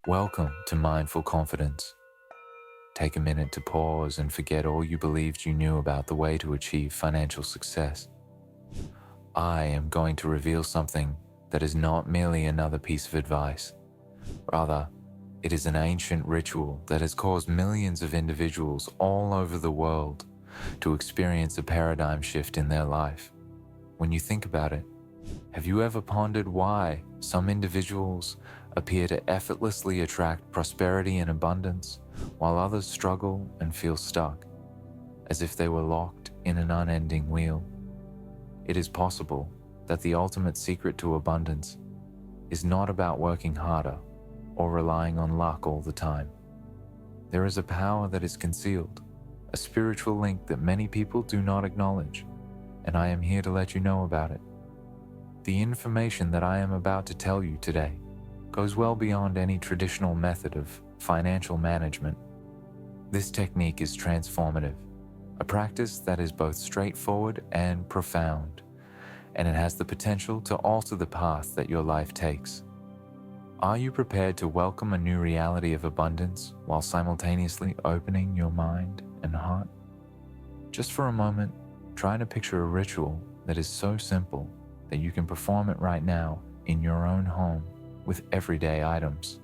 Welcome to Mindful Confidence. Take a minute to pause and forget all you believed you knew about the way to achieve financial success. I am going to reveal something that is not merely another piece of advice. Rather, it is an ancient ritual that has caused millions of individuals all over the world to experience a paradigm shift in their life. When you think about it, have you ever pondered why some individuals appear to effortlessly attract prosperity and abundance, while others struggle and feel stuck, as if they were locked in an unending wheel? It is possible that the ultimate secret to abundance is not about working harder or relying on luck all the time. There is a power that is concealed, a spiritual link that many people do not acknowledge, and I am here to let you know about it. The information that I am about to tell you today goes well beyond any traditional method of financial management. This technique is transformative, a practice that is both straightforward and profound, and it has the potential to alter the path that your life takes. Are you prepared to welcome a new reality of abundance while simultaneously opening your mind and heart? Just for a moment, try to picture a ritual that is so simple that you can perform it right now in your own home with everyday items.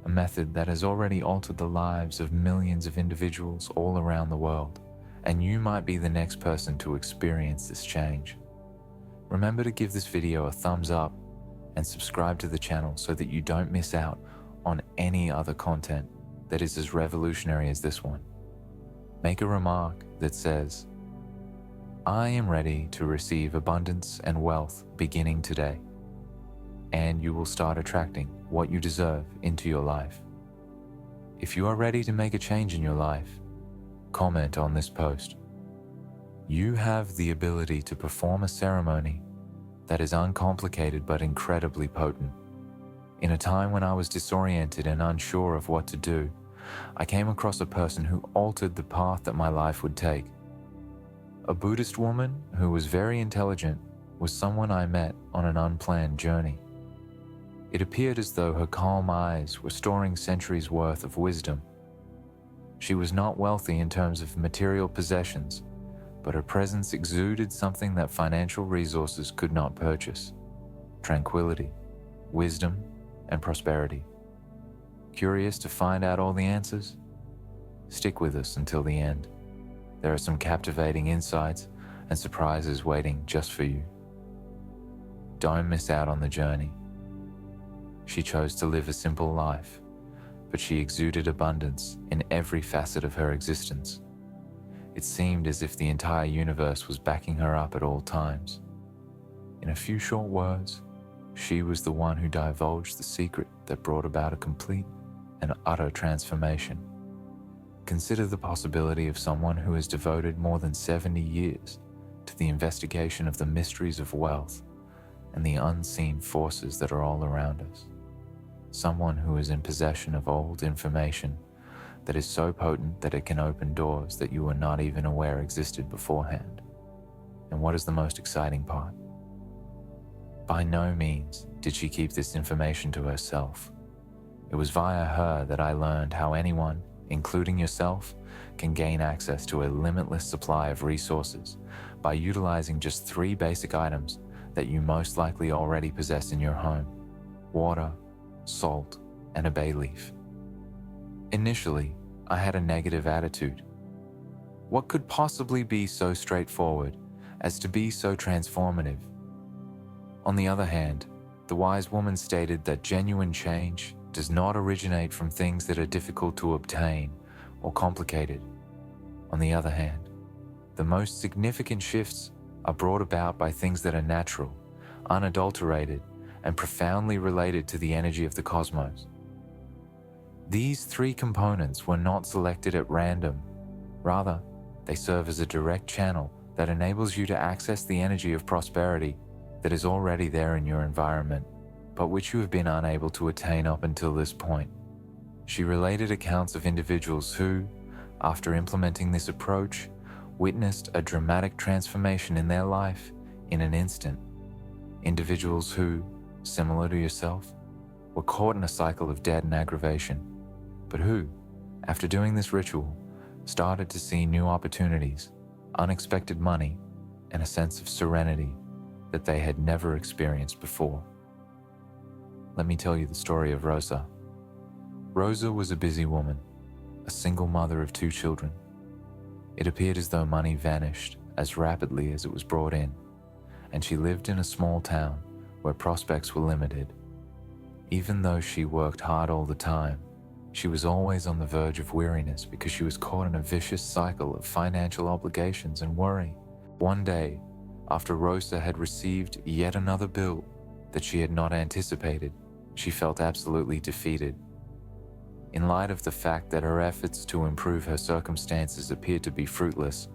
A method that has already altered the lives of millions of individuals all around the world, and you might be the next person to experience this change. Remember to give this video a thumbs up and subscribe to the channel so that you don't miss out on any other content that is as revolutionary as this one. Make a remark that says, "I am ready to receive abundance and wealth beginning today," and you will start attracting what you deserve into your life. If you are ready to make a change in your life, comment on this post. You have the ability to perform a ceremony that is uncomplicated but incredibly potent. In a time when I was disoriented and unsure of what to do, I came across a person who altered the path that my life would take. A Buddhist woman who was very intelligent was someone I met on an unplanned journey. It appeared as though her calm eyes were storing centuries' worth of wisdom. She was not wealthy in terms of material possessions, but her presence exuded something that financial resources could not purchase: tranquility, wisdom, and prosperity. Curious to find out all the answers? Stick with us until the end. There are some captivating insights and surprises waiting just for you. Don't miss out on the journey. She chose to live a simple life, but she exuded abundance in every facet of her existence. It seemed as if the entire universe was backing her up at all times. In a few short words, she was the one who divulged the secret that brought about a complete and utter transformation. Consider the possibility of someone who has devoted more than 70 years to the investigation of the mysteries of wealth and the unseen forces that are all around us. Someone who is in possession of old information that is so potent that it can open doors that you were not even aware existed beforehand. And what is the most exciting part? By no means did she keep this information to herself. It was via her that I learned how anyone, including yourself, can gain access to a limitless supply of resources by utilizing just 3 basic items that you most likely already possess in your home: water, salt, and a bay leaf. Initially, I had a negative attitude. What could possibly be so straightforward as to be so transformative? On the other hand, the wise woman stated that genuine change does not originate from things that are difficult to obtain or complicated. On the other hand, the most significant shifts are brought about by things that are natural, unadulterated, and profoundly related to the energy of the cosmos. These 3 components were not selected at random. Rather, they serve as a direct channel that enables you to access the energy of prosperity that is already there in your environment, but which you have been unable to attain up until this point. She related accounts of individuals who, after implementing this approach, witnessed a dramatic transformation in their life in an instant. Individuals who, similar to yourself, were caught in a cycle of debt and aggravation, but who, after doing this ritual, started to see new opportunities, unexpected money, and a sense of serenity that they had never experienced before. Let me tell you the story of Rosa. Rosa was a busy woman, a single mother of 2 children. It appeared as though money vanished as rapidly as it was brought in, and she lived in a small town where prospects were limited. Even though she worked hard all the time, she was always on the verge of weariness because she was caught in a vicious cycle of financial obligations and worry. One day, after Rosa had received yet another bill that she had not anticipated, she felt absolutely defeated. In light of the fact that her efforts to improve her circumstances appeared to be fruitless,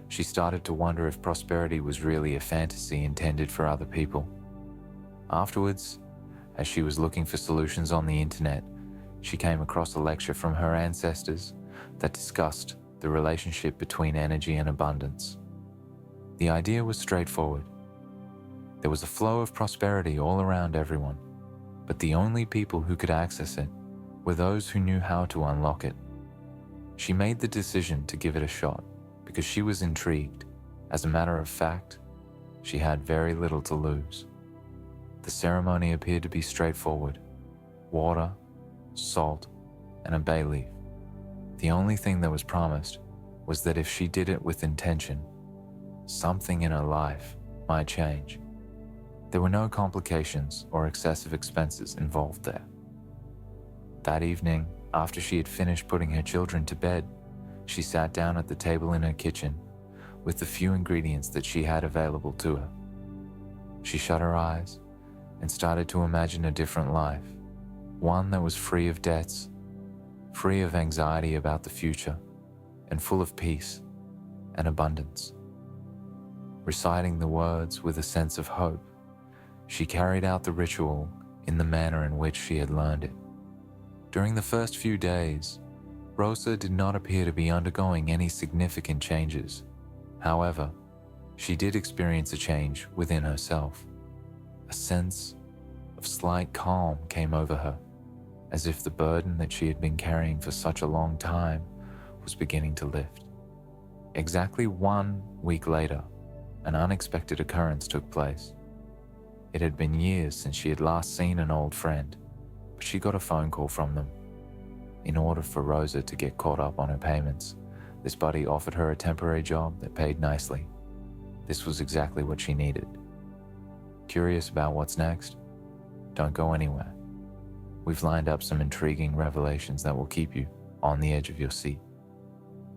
she started to wonder if prosperity was really a fantasy intended for other people. Afterwards, as she was looking for solutions on the internet, she came across a lecture from her ancestors that discussed the relationship between energy and abundance. The idea was straightforward. There was a flow of prosperity all around everyone, but the only people who could access it were those who knew how to unlock it. She made the decision to give it a shot because she was intrigued. As a matter of fact, she had very little to lose. The ceremony appeared to be straightforward: water, salt, and a bay leaf. The only thing that was promised was that if she did it with intention, something in her life might change. There were no complications or excessive expenses involved there. That evening, after she had finished putting her children to bed, she sat down at the table in her kitchen with the few ingredients that she had available to her. She shut her eyes and started to imagine a different life, one that was free of debts, free of anxiety about the future, and full of peace and abundance. Reciting the words with a sense of hope, she carried out the ritual in the manner in which she had learned it. During the first few days, Rosa did not appear to be undergoing any significant changes. However, she did experience a change within herself. A sense of slight calm came over her, as if the burden that she had been carrying for such a long time was beginning to lift. Exactly 1 week later, an unexpected occurrence took place. It had been years since she had last seen an old friend, but she got a phone call from them. In order for Rosa to get caught up on her payments, this buddy offered her a temporary job that paid nicely. This was exactly what she needed. Curious about what's next? Don't go anywhere. We've lined up some intriguing revelations that will keep you on the edge of your seat.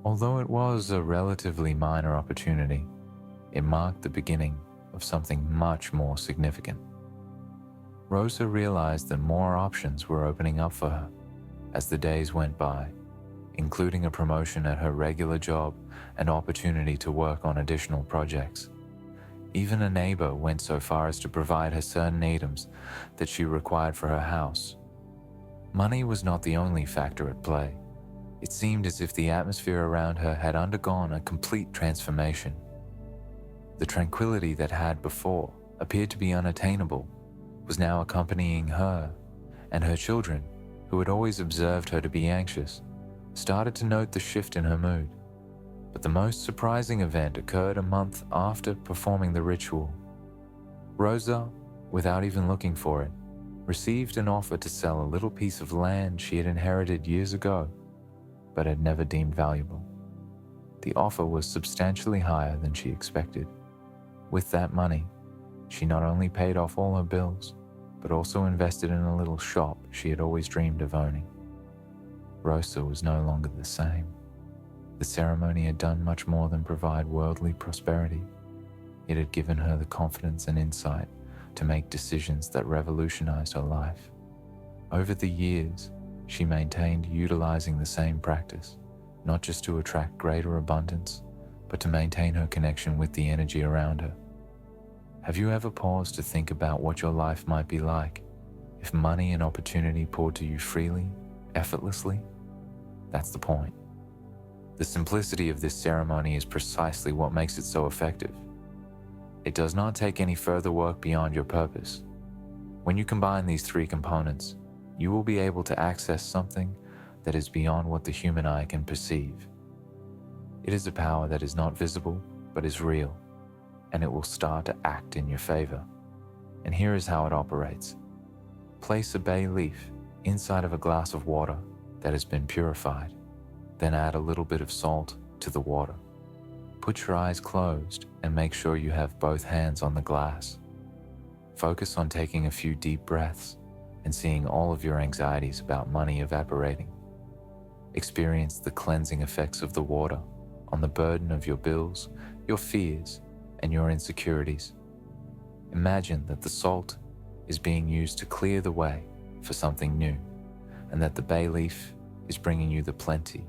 Although it was a relatively minor opportunity, it marked the beginning of something much more significant. Rosa realized that more options were opening up for her as the days went by, including a promotion at her regular job and opportunity to work on additional projects. Even a neighbor went so far as to provide her certain items that she required for her house. Money was not the only factor at play. It seemed as if the atmosphere around her had undergone a complete transformation. The tranquility that had before appeared to be unattainable was now accompanying her, and her children, who had always observed her to be anxious, started to note the shift in her mood. But the most surprising event occurred a month after performing the ritual. Rosa, without even looking for it, received an offer to sell a little piece of land she had inherited years ago, but had never deemed valuable. The offer was substantially higher than she expected. With that money, she not only paid off all her bills, but also invested in a little shop she had always dreamed of owning. Rosa was no longer the same. The ceremony had done much more than provide worldly prosperity. It had given her the confidence and insight to make decisions that revolutionized her life. Over the years, she maintained utilizing the same practice, not just to attract greater abundance, but to maintain her connection with the energy around her. Have you ever paused to think about what your life might be like if money and opportunity poured to you freely, effortlessly? That's the point. The simplicity of this ceremony is precisely what makes it so effective. It does not take any further work beyond your purpose. When you combine these 3 components, you will be able to access something that is beyond what the human eye can perceive. It is a power that is not visible, but is real, and it will start to act in your favor. And here is how it operates. Place a bay leaf inside of a glass of water that has been purified. Then add a little bit of salt to the water. Put your eyes closed and make sure you have both hands on the glass. Focus on taking a few deep breaths and seeing all of your anxieties about money evaporating. Experience the cleansing effects of the water on the burden of your bills, your fears, and your insecurities. Imagine that the salt is being used to clear the way for something new, and that the bay leaf is bringing you the plenty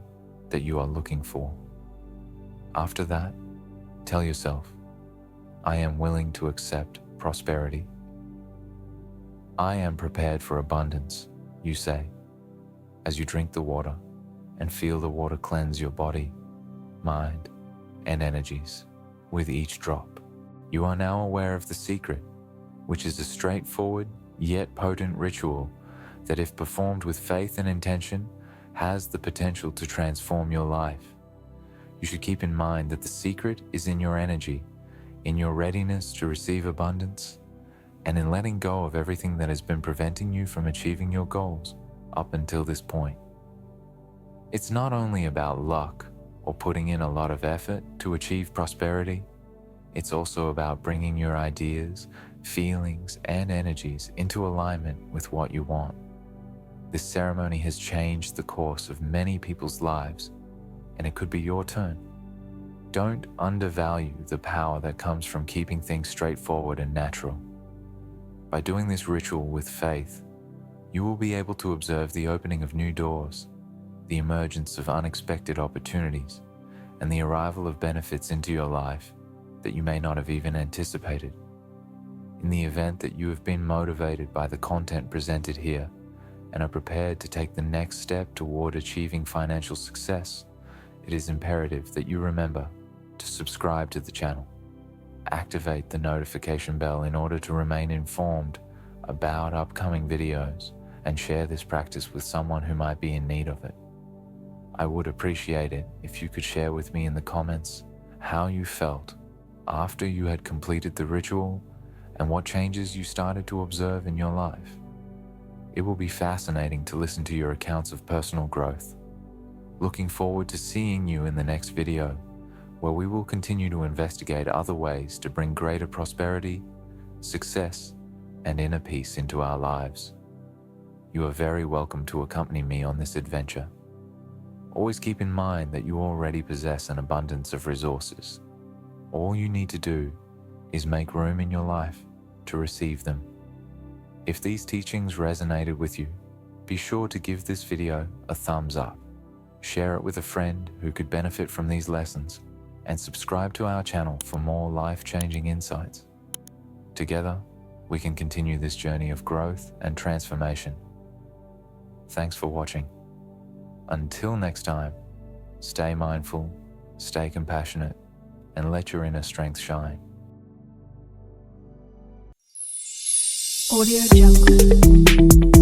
that you are looking for. After that, tell yourself, I am willing to accept prosperity. I am prepared for abundance, you say, as you drink the water and feel the water cleanse your body, mind, and energies with each drop. You are now aware of the secret, which is a straightforward yet potent ritual that, if performed with faith and intention, has the potential to transform your life. You should keep in mind that the secret is in your energy, in your readiness to receive abundance, and in letting go of everything that has been preventing you from achieving your goals up until this point. It's not only about luck or putting in a lot of effort to achieve prosperity. It's also about bringing your ideas, feelings, and energies into alignment with what you want. This ceremony has changed the course of many people's lives, and it could be your turn. Don't undervalue the power that comes from keeping things straightforward and natural. By doing this ritual with faith, you will be able to observe the opening of new doors, the emergence of unexpected opportunities, and the arrival of benefits into your life that you may not have even anticipated. In the event that you have been motivated by the content presented here and are prepared to take the next step toward achieving financial success, it is imperative that you remember to subscribe to the channel. Activate the notification bell in order to remain informed about upcoming videos, and share this practice with someone who might be in need of it. I would appreciate it if you could share with me in the comments how you felt after you had completed the ritual and what changes you started to observe in your life. It will be fascinating to listen to your accounts of personal growth. Looking forward to seeing you in the next video, where we will continue to investigate other ways to bring greater prosperity, success, and inner peace into our lives. You are very welcome to accompany me on this adventure. Always keep in mind that you already possess an abundance of resources. All you need to do is make room in your life to receive them. If these teachings resonated with you, be sure to give this video a thumbs up, share it with a friend who could benefit from these lessons, and subscribe to our channel for more life-changing insights. Together, we can continue this journey of growth and transformation. Thanks for watching. Until next time, stay mindful, stay compassionate, and let your inner strength shine. Audio Jungle.